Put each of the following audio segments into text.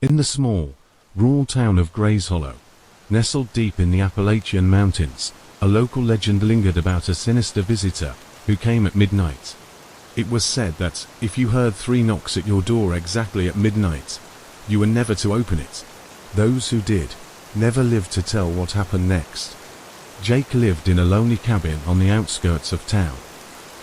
In the small, rural town of Gray's Hollow, nestled deep in the Appalachian Mountains, a local legend lingered about a sinister visitor who came at midnight. It was said that, if you heard 3 knocks at your door exactly at midnight, you were never to open it. Those who did, never lived to tell what happened next. Jake lived in a lonely cabin on the outskirts of town,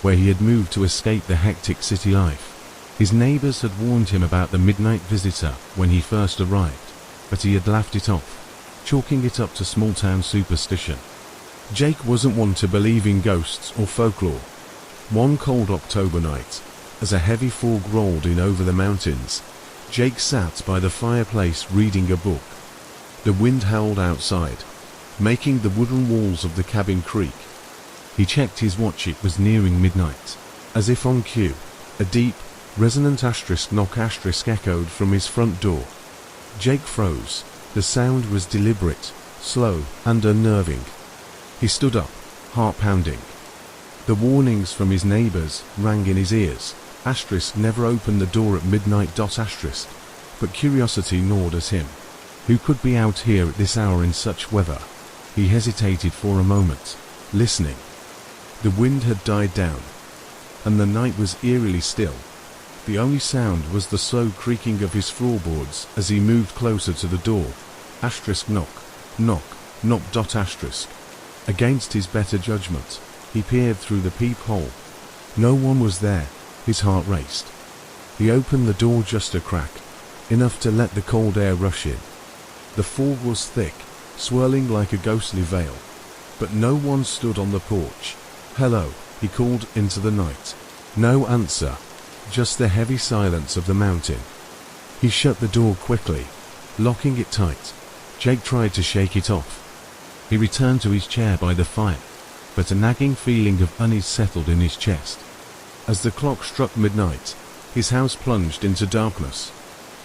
where he had moved to escape the hectic city life. His neighbors had warned him about the midnight visitor when he first arrived, but he had laughed it off, chalking it up to small-town superstition. Jake wasn't one to believe in ghosts or folklore. One cold October night, as a heavy fog rolled in over the mountains, Jake sat by the fireplace reading a book. The wind howled outside, making the wooden walls of the cabin creak. He checked his watch. It was nearing midnight. As if on cue, a deep, resonant knock echoed from his front door. Jake froze. The sound was deliberate, slow, and unnerving. He stood up, heart pounding. The warnings from his neighbors rang in his ears. Never open the door at midnight. But curiosity gnawed at him. Who could be out here at this hour in such weather? He hesitated for a moment, listening. The wind had died down, and the night was eerily still. The only sound was the slow creaking of his floorboards as he moved closer to the door. Knock. Against his better judgment, he peered through the peephole. No one was there. His heart raced. He opened the door just a crack, enough to let the cold air rush in. The fog was thick, swirling like a ghostly veil, but no one stood on the porch. "Hello," he called into the night. No answer, just the heavy silence of the mountain. He shut the door quickly, locking it tight. Jake tried to shake it off. He returned to his chair by the fire, but a nagging feeling of unease settled in his chest. As the clock struck midnight, his house plunged into darkness.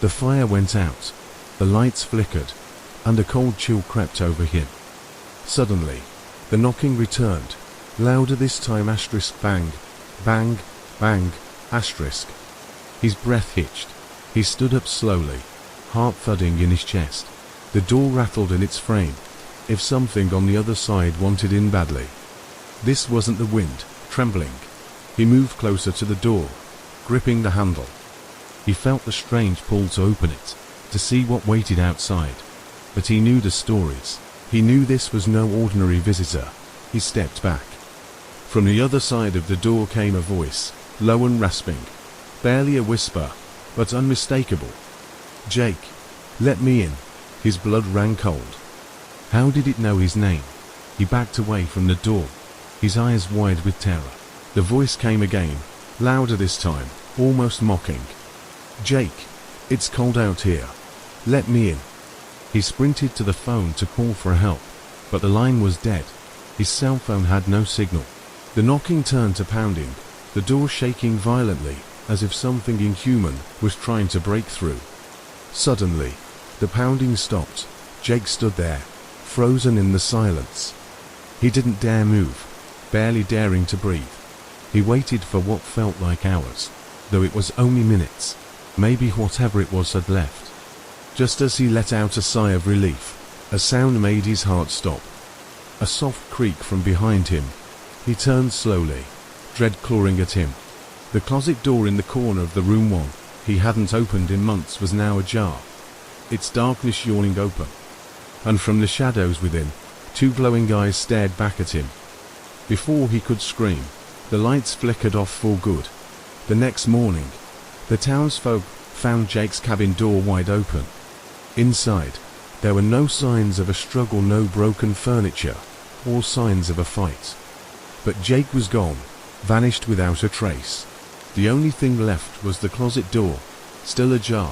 The fire went out, the lights flickered, and a cold chill crept over him. Suddenly, the knocking returned, louder this time. Bang, bang, bang, His breath hitched. He stood up slowly, heart thudding in his chest. The door rattled in its frame, if something on the other side wanted in badly. This wasn't the wind, trembling. He moved closer to the door, gripping the handle. He felt the strange pull to open it, to see what waited outside. But he knew the stories. He knew this was no ordinary visitor. He stepped back. From the other side of the door came a voice, low and rasping, barely a whisper, but unmistakable. "Jake, let me in." His blood ran cold. How did it know his name? He backed away from the door, his eyes wide with terror. The voice came again, louder this time, almost mocking. "Jake, it's cold out here. Let me in." He sprinted to the phone to call for help, but the line was dead. His cell phone had no signal. The knocking turned to pounding, the door shaking violently, as if something inhuman was trying to break through. Suddenly, the pounding stopped. Jake stood there, frozen in the silence. He didn't dare move, barely daring to breathe. He waited for what felt like hours, though it was only minutes. Maybe whatever it was had left. Just as he let out a sigh of relief, a sound made his heart stop. A soft creak from behind him. He turned slowly, dread clawing at him. The closet door in the corner of the room one he hadn't opened in months was now ajar, its darkness yawning open. And from the shadows within, 2 glowing eyes stared back at him. Before he could scream, the lights flickered off for good. The next morning, the townsfolk found Jake's cabin door wide open. Inside, there were no signs of a struggle, no broken furniture, or signs of a fight. But Jake was gone, vanished without a trace. The only thing left was the closet door, still ajar,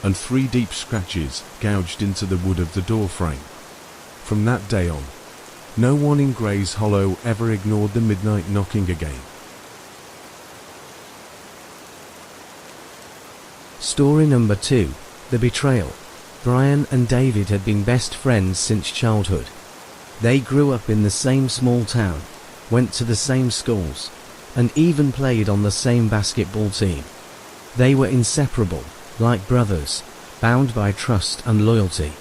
and 3 deep scratches gouged into the wood of the door frame. From that day on, no one in Gray's Hollow ever ignored the midnight knocking again. Story number 2. The Betrayal. Brian and David had been best friends since childhood. They grew up in the same small town, went to the same schools, and even played on the same basketball team. They were inseparable, like brothers, bound by trust and loyalty.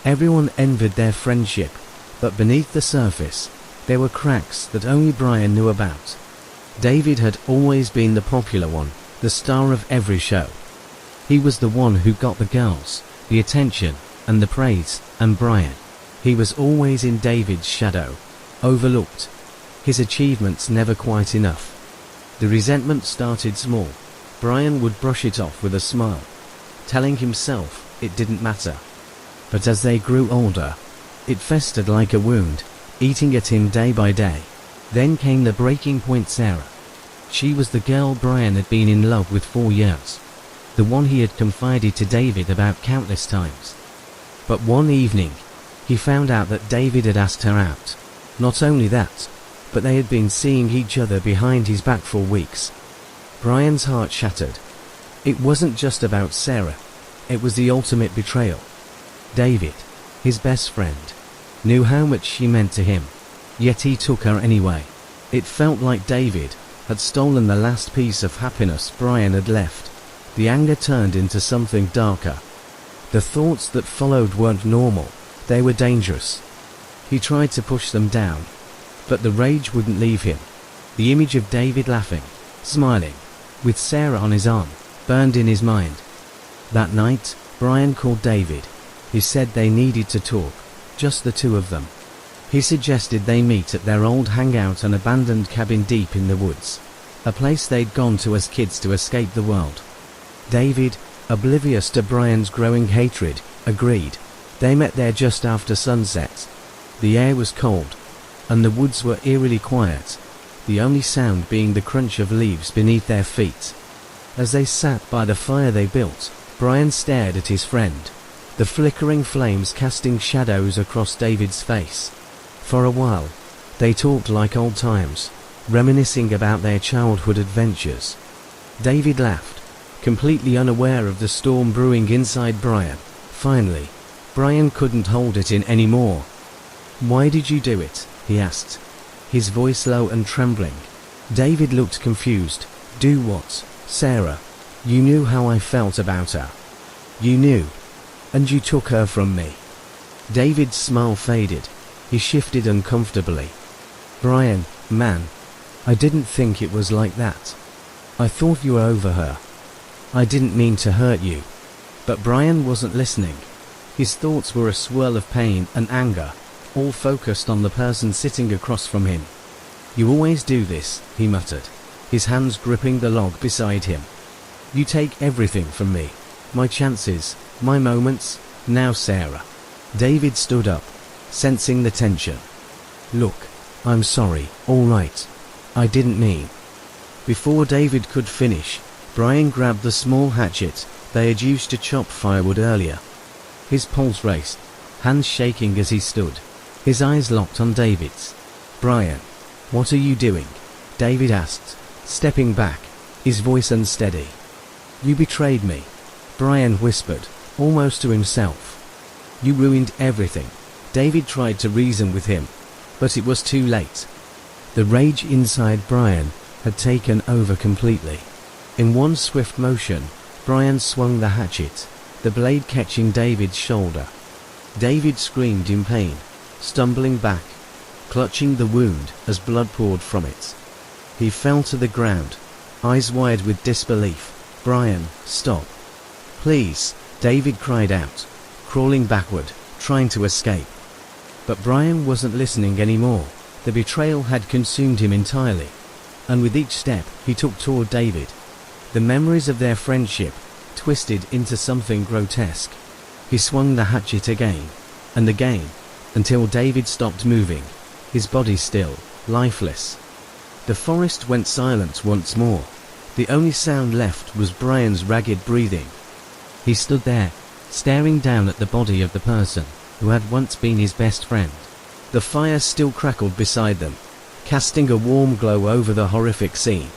Everyone envied their friendship, but beneath the surface, there were cracks that only Brian knew about. David had always been the popular one, the star of every show. He was the one who got the girls, the attention, and the praise, and Brian, he was always in David's shadow, overlooked. His achievements never quite enough. The resentment started small. Brian would brush it off with a smile, telling himself it didn't matter. But as they grew older, it festered like a wound, eating at him day by day. Then came the breaking point. Sarah. She was the girl Brian had been in love with for years, the one he had confided to David about countless times. But one evening, he found out that David had asked her out. Not only that, but they had been seeing each other behind his back for weeks. Brian's heart shattered. It wasn't just about Sarah, it was the ultimate betrayal. David, his best friend, knew how much she meant to him, yet he took her anyway. It felt like David had stolen the last piece of happiness Brian had left. The anger turned into something darker. The thoughts that followed weren't normal, they were dangerous. He tried to push them down, but the rage wouldn't leave him. The image of David laughing, smiling, with Sarah on his arm, burned in his mind. That night, Brian called David. He said they needed to talk, just the two of them. He suggested they meet at their old hangout, an abandoned cabin deep in the woods, a place they'd gone to as kids to escape the world. David, oblivious to Brian's growing hatred, agreed. They met there just after sunset. The air was cold, and the woods were eerily quiet, the only sound being the crunch of leaves beneath their feet. As they sat by the fire they built, Brian stared at his friend, the flickering flames casting shadows across David's face. For a while, they talked like old times, reminiscing about their childhood adventures. David laughed, completely unaware of the storm brewing inside Brian. Finally, Brian couldn't hold it in anymore. "Why did you do it?" he asked, his voice low and trembling. David looked confused. "Do what, Sarah? You knew how I felt about her. You knew, and you took her from me." David's smile faded. He shifted uncomfortably. "Brian, man, I didn't think it was like that. I thought you were over her. I didn't mean to hurt you." But Brian wasn't listening. His thoughts were a swirl of pain and anger, all focused on the person sitting across from him. "You always do this," he muttered, his hands gripping the log beside him. "You take everything from me, my chances, my moments. Now, Sarah." David stood up, sensing the tension. "Look, I'm sorry, all right. I didn't mean." Before David could finish, Brian grabbed the small hatchet they had used to chop firewood earlier. His pulse raced, hands shaking as he stood, his eyes locked on David's. "Brian, what are you doing?" David asked, stepping back, his voice unsteady. "You betrayed me," Brian whispered, almost to himself. "You ruined everything." David tried to reason with him, but it was too late. The rage inside Brian had taken over completely. In one swift motion, Brian swung the hatchet, the blade catching David's shoulder. David screamed in pain, stumbling back, clutching the wound as blood poured from it. He fell to the ground, eyes wide with disbelief. "Brian, stop. Please," David cried out, crawling backward, trying to escape. But Brian wasn't listening anymore. The betrayal had consumed him entirely, and with each step he took toward David, the memories of their friendship twisted into something grotesque. He swung the hatchet again, and again, until David stopped moving, his body still, lifeless. The forest went silent once more. The only sound left was Brian's ragged breathing. He stood there, staring down at the body of the person who had once been his best friend. The fire still crackled beside them, casting a warm glow over the horrific scene.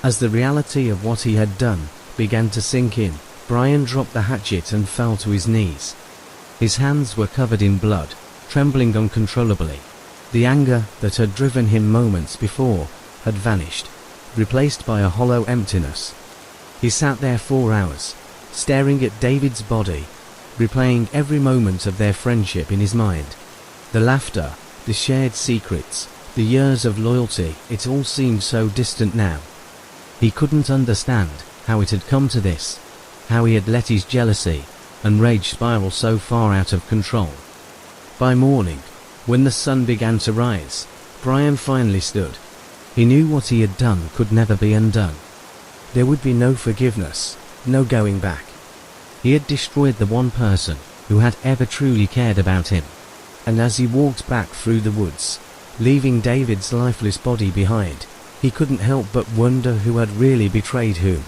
As the reality of what he had done began to sink in, Brian dropped the hatchet and fell to his knees. His hands were covered in blood, trembling uncontrollably. The anger that had driven him moments before had vanished, replaced by a hollow emptiness. He sat there for hours, staring at David's body, replaying every moment of their friendship in his mind. The laughter, the shared secrets, the years of loyalty, it all seemed so distant now. He couldn't understand how it had come to this, how he had let his jealousy and rage spiral so far out of control. By morning, when the sun began to rise, Brian finally stood. He knew what he had done could never be undone. There would be no forgiveness, no going back. He had destroyed the one person who had ever truly cared about him. And as he walked back through the woods, leaving David's lifeless body behind, he couldn't help but wonder who had really betrayed whom.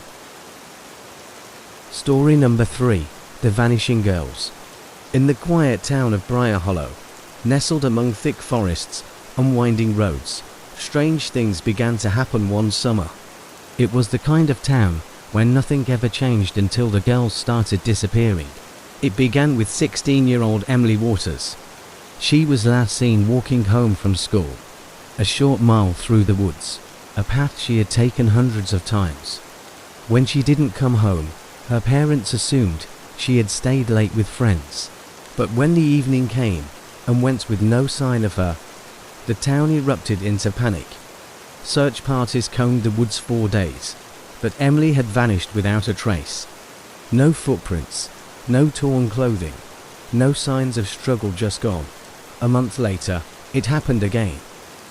Story number 3. The Vanishing Girls. In the quiet town of Briar Hollow, nestled among thick forests and winding roads, strange things began to happen one summer. It was the kind of town where nothing ever changed until the girls started disappearing. It began with 16-year-old Emily Waters. She was last seen walking home from school, a short mile through the woods, a path she had taken hundreds of times. When she didn't come home, her parents assumed she had stayed late with friends. But when the evening came and went with no sign of her, the town erupted into panic. Search parties combed the woods 4 days, but Emily had vanished without a trace. No footprints, no torn clothing, no signs of struggle, just gone. A month later, it happened again.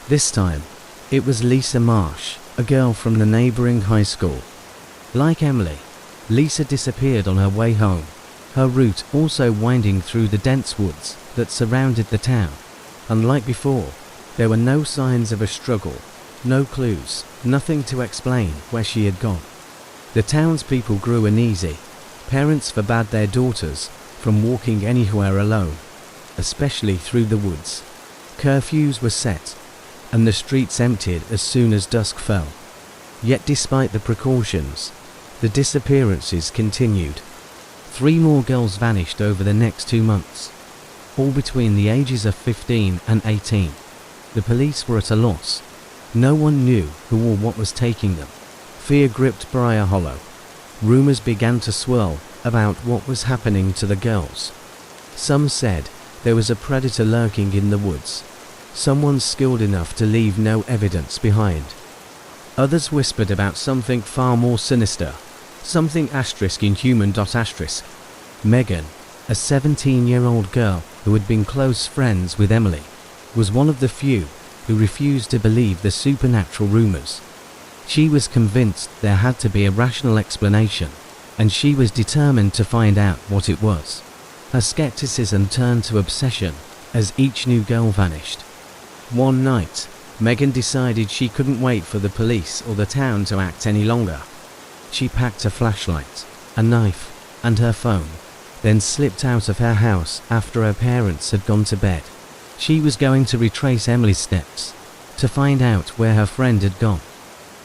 This time, it was Lisa Marsh, a girl from the neighboring high school. Like Emily, Lisa disappeared on her way home, her route also winding through the dense woods that surrounded the town. Unlike before, there were no signs of a struggle, no clues, nothing to explain where she had gone. The townspeople grew uneasy. Parents forbade their daughters from walking anywhere alone, especially through the woods. Curfews were set, and the streets emptied as soon as dusk fell. Yet despite the precautions, the disappearances continued. 3 more girls vanished over the next 2 months, all between the ages of 15 and 18. The police were at a loss. No one knew who or what was taking them. Fear gripped Briar Hollow. Rumors began to swirl about what was happening to the girls. Some said there was a predator lurking in the woods, someone skilled enough to leave no evidence behind. Others whispered about something far more sinister, something *inhuman. Megan, a 17-year-old girl who had been close friends with Emily, was one of the few who refused to believe the supernatural rumors. She was convinced there had to be a rational explanation, and she was determined to find out what it was. Her skepticism turned to obsession as each new girl vanished. One night, Megan decided she couldn't wait for the police or the town to act any longer. She packed a flashlight, a knife, and her phone, then slipped out of her house after her parents had gone to bed. She was going to retrace Emily's steps, to find out where her friend had gone.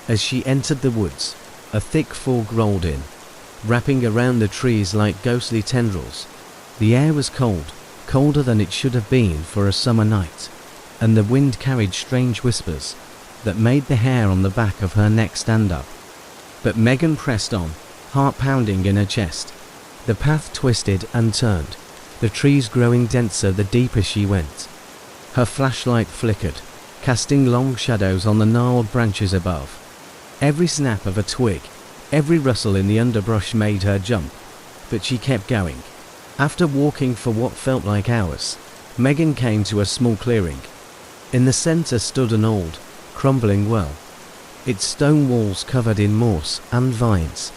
As she entered the woods, a thick fog rolled in, wrapping around the trees like ghostly tendrils. The air was cold, colder than it should have been for a summer night, and the wind carried strange whispers that made the hair on the back of her neck stand up. But Megan pressed on, heart pounding in her chest. The path twisted and turned, the trees growing denser the deeper she went. Her flashlight flickered, casting long shadows on the gnarled branches above. Every snap of a twig, every rustle in the underbrush made her jump, but she kept going. After walking for what felt like hours, Megan came to a small clearing. In the center stood an old, crumbling well, its stone walls covered in moss and vines.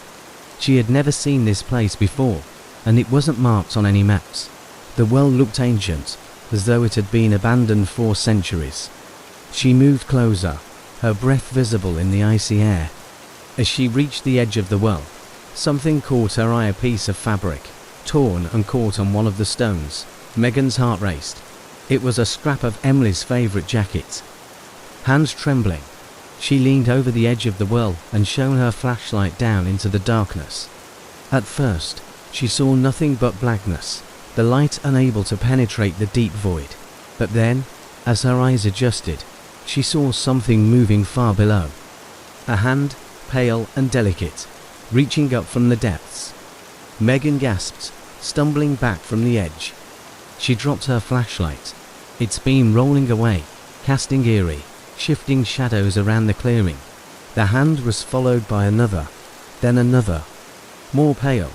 She had never seen this place before, and it wasn't marked on any maps. The well looked ancient, as though it had been abandoned for centuries. She moved closer, her breath visible in the icy air. As she reached the edge of the well, something caught her eye, a piece of fabric, torn and caught on one of the stones. Megan's heart raced. It was a scrap of Emily's favorite jacket. Hands trembling, she leaned over the edge of the well and shone her flashlight down into the darkness. At first, she saw nothing but blackness, the light unable to penetrate the deep void. But then, as her eyes adjusted, she saw something moving far below. A hand, pale and delicate, reaching up from the depths. Megan gasped, stumbling back from the edge. She dropped her flashlight, its beam rolling away, casting eerie, shifting shadows around the clearing. The hand was followed by another, then another. More pale,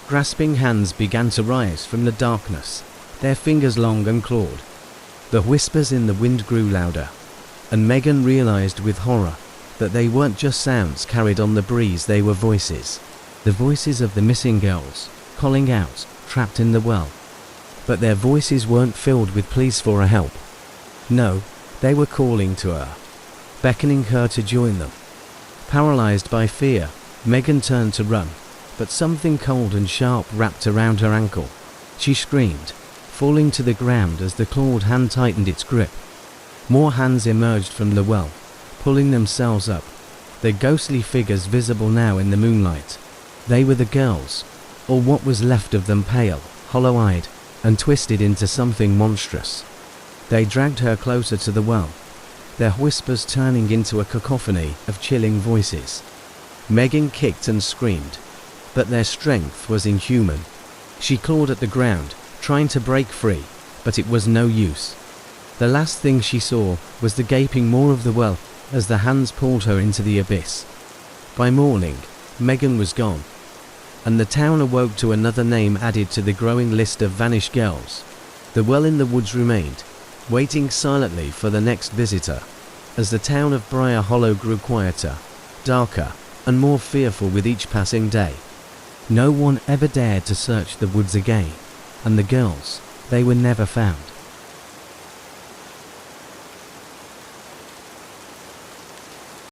grasping hands began to rise from the darkness, their fingers long and clawed. The whispers in the wind grew louder, and Megan realized with horror that they weren't just sounds carried on the breeze, they were voices. The voices of the missing girls, calling out, trapped in the well. But their voices weren't filled with pleas for help. No, they were calling to her, beckoning her to join them. Paralyzed by fear, Megan turned to run, but something cold and sharp wrapped around her ankle. She screamed, falling to the ground as the clawed hand tightened its grip. More hands emerged from the well, pulling themselves up, their ghostly figures visible now in the moonlight. They were the girls, or what was left of them, pale, hollow-eyed, and twisted into something monstrous. They dragged her closer to the well, their whispers turning into a cacophony of chilling voices. Megan kicked and screamed, but their strength was inhuman. She clawed at the ground, trying to break free, but it was no use. The last thing she saw was the gaping maw of the well as the hands pulled her into the abyss. By morning, Megan was gone, and the town awoke to another name added to the growing list of vanished girls. The well in the woods remained, waiting silently for the next visitor. As the town of Briar Hollow grew quieter, darker, and more fearful with each passing day, no one ever dared to search the woods again, and the girls, they were never found.